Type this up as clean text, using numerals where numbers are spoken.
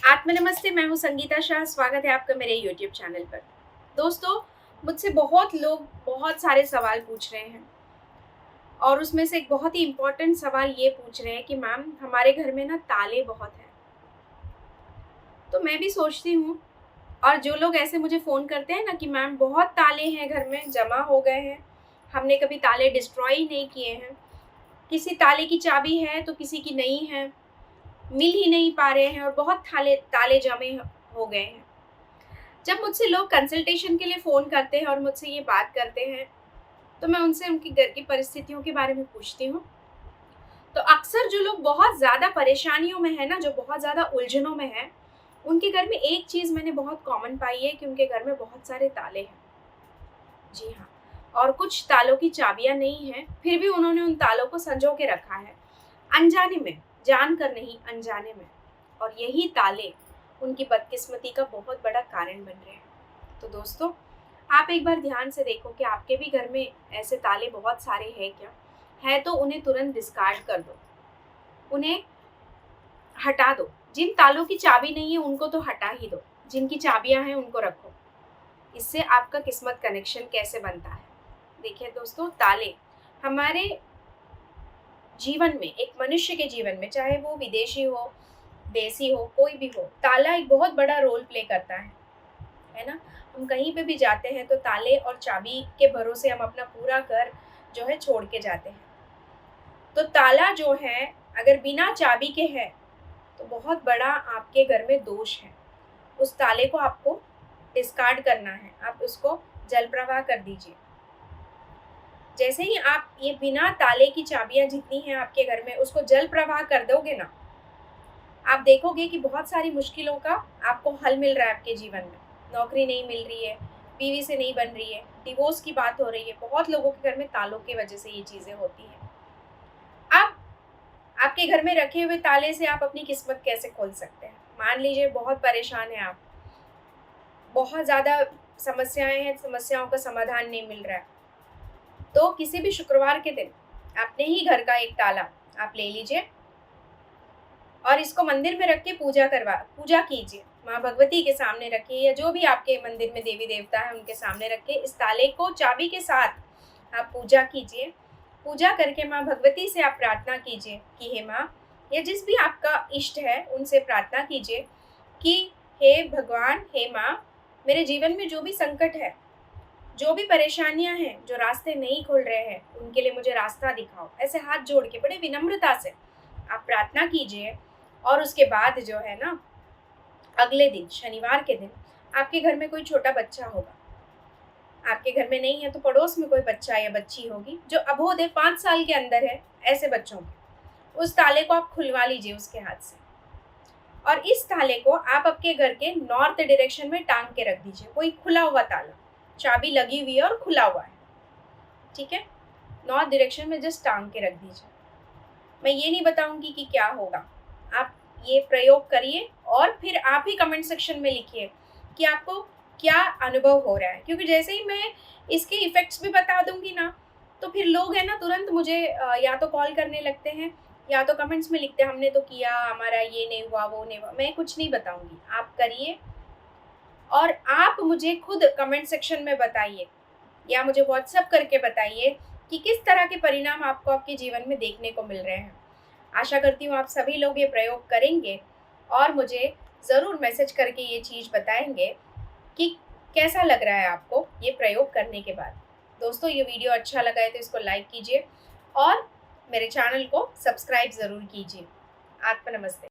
आत्म नमस्ते। मैं हूँ संगीता शाह। स्वागत है आपका मेरे यूट्यूब चैनल पर। दोस्तों, मुझसे बहुत लोग बहुत सारे सवाल पूछ रहे हैं और उसमें से एक बहुत ही इम्पोर्टेंट सवाल ये पूछ रहे हैं कि मैम, हमारे घर में ना ताले बहुत हैं। तो मैं भी सोचती हूँ, और जो लोग ऐसे मुझे फ़ोन करते हैं ना कि मैम बहुत ताले हैं घर में, जमा हो गए हैं, हमने कभी ताले डिस्ट्रॉय ही नहीं किए हैं। किसी ताले की चाबी है तो किसी की नहीं है, मिल ही नहीं पा रहे हैं और बहुत ताले ताले जमे हो गए हैं। जब मुझसे लोग कंसल्टेशन के लिए फ़ोन करते हैं और मुझसे ये बात करते हैं, तो मैं उनसे उनकी घर की परिस्थितियों के बारे में पूछती हूँ। तो अक्सर जो लोग बहुत ज़्यादा परेशानियों में हैं ना, जो बहुत ज़्यादा उलझनों में हैं, उनके घर में एक चीज़ मैंने बहुत कॉमन पाई है कि उनके घर में बहुत सारे ताले हैं। जी हाँ, और कुछ तालों की चाबियाँ नहीं हैं, फिर भी उन्होंने उन तालों को सँजो के रखा है, अनजाने में, जानकर नहीं अनजाने में। और यही ताले उनकी बदकिस्मती का बहुत बड़ा कारण बन रहे हैं। तो दोस्तों, आप एक बार ध्यान से देखो कि आपके भी घर में ऐसे ताले बहुत सारे हैं क्या? है तो उन्हें तुरंत डिस्कार्ड कर दो, उन्हें हटा दो। जिन तालों की चाबी नहीं है उनको तो हटा ही दो, जिनकी चाबियां हैं उनको रखो। इससे आपका किस्मत कनेक्शन कैसे बनता है? देखिए दोस्तों, ताले हमारे जीवन में, एक मनुष्य के जीवन में, चाहे वो विदेशी हो, देसी हो, कोई भी हो, ताला एक बहुत बड़ा रोल प्ले करता है ना? हम कहीं पे भी जाते हैं तो ताले और चाबी के भरोसे हम अपना पूरा घर जो है छोड़ के जाते हैं। तो ताला जो है, अगर बिना चाबी के है, तो बहुत बड़ा आपके घर में दोष है। उस ताले को आपको डिस्कार्ड करना है, आप उसको जल प्रवाह कर दीजिए। जैसे ही आप ये बिना ताले की चाबियाँ जितनी हैं आपके घर में, उसको जल प्रवाह कर दोगे ना, आप देखोगे कि बहुत सारी मुश्किलों का आपको हल मिल रहा है आपके जीवन में। नौकरी नहीं मिल रही है, बीवी से नहीं बन रही है, डिवोर्स की बात हो रही है। बहुत लोगों के घर में तालों की वजह से ये चीज़ें होती हैं। अब आपके घर में रखे हुए ताले से आप अपनी किस्मत कैसे खोल सकते हैं? मान लीजिए बहुत परेशान हैं आप, बहुत ज़्यादा समस्याएँ हैं, समस्याओं का समाधान नहीं मिल रहा है। तो किसी भी शुक्रवार के दिन अपने ही घर का एक ताला आप ले लीजिए और इसको मंदिर में रख के पूजा कीजिए। माँ भगवती के सामने रखिए, या जो भी आपके मंदिर में देवी देवता है उनके सामने रख के इस ताले को चाबी के साथ आप पूजा कीजिए। पूजा करके माँ भगवती से आप प्रार्थना कीजिए कि हे माँ, या जिस भी आपका इष्ट है उनसे प्रार्थना कीजिए कि हे भगवान, हे माँ, मेरे जीवन में जो भी संकट है, जो भी परेशानियां हैं, जो रास्ते नहीं खुल रहे हैं, उनके लिए मुझे रास्ता दिखाओ। ऐसे हाथ जोड़ के बड़े विनम्रता से आप प्रार्थना कीजिए। और उसके बाद जो है ना, अगले दिन शनिवार के दिन आपके घर में कोई छोटा बच्चा होगा, आपके घर में नहीं है तो पड़ोस में कोई बच्चा या बच्ची होगी जो अबोध है, 5 साल के अंदर है, ऐसे बच्चों को उस ताले को आप खुलवा लीजिए उसके हाथ से। और इस ताले को आप आपके घर के नॉर्थ डायरेक्शन में टांग के रख दीजिए। कोई खुला हुआ ताला, चाबी लगी हुई है और खुला हुआ है, ठीक है? नॉर्थ डायरेक्शन में जस्ट टांग के रख दीजिए। मैं ये नहीं बताऊंगी कि क्या होगा, आप ये प्रयोग करिए और फिर आप ही कमेंट सेक्शन में लिखिए कि आपको क्या अनुभव हो रहा है। क्योंकि जैसे ही मैं इसके इफ़ेक्ट्स भी बता दूंगी ना, तो फिर लोग है ना तुरंत मुझे या तो कॉल करने लगते हैं या तो कमेंट्स में लिखते हैं हमने तो किया, हमारा ये नहीं हुआ, वो नहीं हुआ। मैं कुछ नहीं बताऊंगी, आप करिए और आप मुझे खुद कमेंट सेक्शन में बताइए या मुझे व्हाट्सएप करके बताइए कि किस तरह के परिणाम आपको आपके जीवन में देखने को मिल रहे हैं। आशा करती हूँ आप सभी लोग ये प्रयोग करेंगे और मुझे ज़रूर मैसेज करके ये चीज़ बताएंगे कि कैसा लग रहा है आपको ये प्रयोग करने के बाद। दोस्तों, ये वीडियो अच्छा लगा है तो इसको लाइक कीजिए और मेरे चैनल को सब्सक्राइब ज़रूर कीजिए। आत्मा नमस्ते।